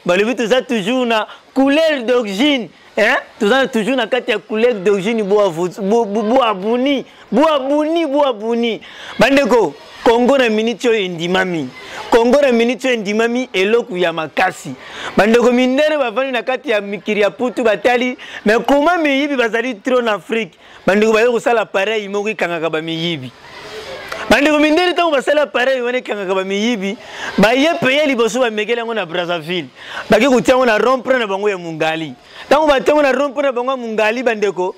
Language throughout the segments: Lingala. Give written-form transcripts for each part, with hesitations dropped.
balobi toza toujours na couleur d'origine. Hein? Toza toujours na kati ya couleur d'origine boabuni. Bandeko, Congo na minitio endimami. Congo na minitio endimami eloku ya makasi. Bandeko mindere bavani na kati ya mikiri ya putu batali, mais comment miyibi bazali trop en Afrique? Bandeko bayo kosala pareil moko kangaka ba miyibi. Bandeko mindere tango basala pareil wane kangaka ba miyibi, ba ye paye liboso ba mekele ngo na Brazzaville. Baki kutia ngo na rompre na bango ya Mungali. Tango batengo na rompre na bango ya Mungali bandeko,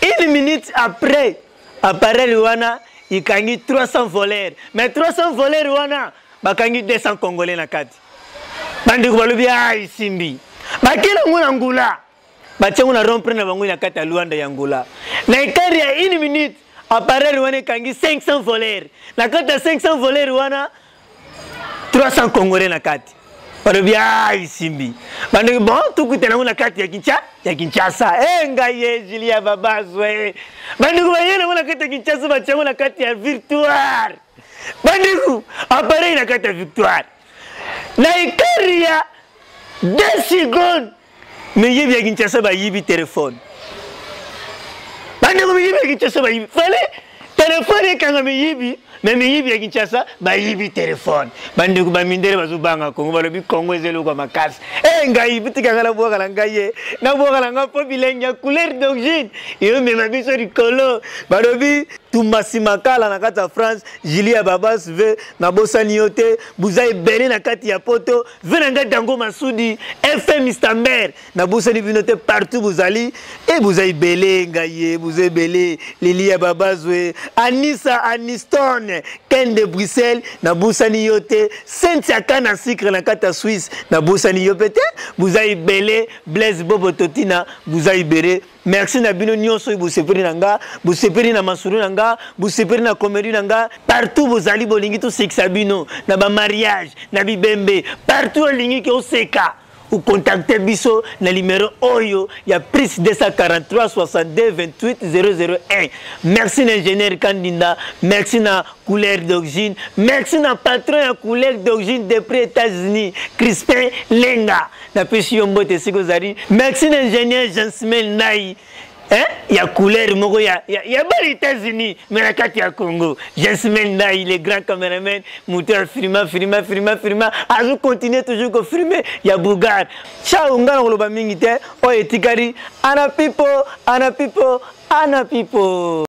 1 minute après appareil wana ikangi 300 voleurs. Mais 300 voleurs wana bakangi 200 Congolais na kati. Bandeko balobi ai simbi. Bakela nguna ngula. Batengo na rompre na bango na kati ya Luanda ya Ngula. Na ikari ya 1 minute appareil wana ikangi 500 voleurs. Na kati ya 500 voleurs wana 300 Congolais na kati. Balobi ai simbi. Bandeko bon tukutana nguna kati ya Kinshasa. Ngaye Julia Babazwe. Bandeko bayena nguna kati ya Kinshasa bachango na kati ya Victoire. Bandeko appareil na kati ya Victoire. Na ikari ya 2 secondes. Mais yebi ya Kinshasa ba yibi téléphone. Bandeko yebi ya Kinshasa ba yibi. Fale téléphone kanga me yibi. Mais yibi ya Kinshasa ba yibi téléphone. Bandeko ba mindere bazubanga Congo balobi Congo ezelo kwa makasi. Ngai bitika ngala boka la ngaye. Na boka la nga popilenya couleur d'origine. Yo me mabiso rikolo. Balobi Tumasi Makala na kati ya France, Julia Babas ve na bosani yote, buzai bele na kati ya poto, ve na ngati Dango Masudi, FM Istamber, na bosani vinote partout buzali, et buzai bele ngaye, buzai bele, Lilia Babas ve, Anissa Aniston, Ken de Bruxelles, na bosani yote, Saint-Siaka na Sikre na kati ya Suisse, na bosani yopete, buzai bele, Blaise Bobo Totina, buzai bele. Merci na bino nyonso buseperi nanga, buseperi na masuru nanga, buseperi na komedi nanga, partout bozali bolingi to sexa bino, na ba mariage, na bibembe, partout olingi ke oseka. Ou contactez biso na numéro Oyo, il y a plus 243 62 28 001. Merci l'ingénieur Kandinda, merci na couleur d'origine, merci na patron ya couleur d'origine depuis États-Unis, Crispin Lenga. Na pesi yombote sikozari. Merci l'ingénieur Jean-Simel Nai. Hein? Il y a couleur moko il y a les États-Unis mais la carte ya Congo. Jasmine Nai, les grands caméramans, moteur filma. Azu continue toujours que filmer. Il y a Bougar. Ciao ngana ngoloba mingi te. O etikari ana people.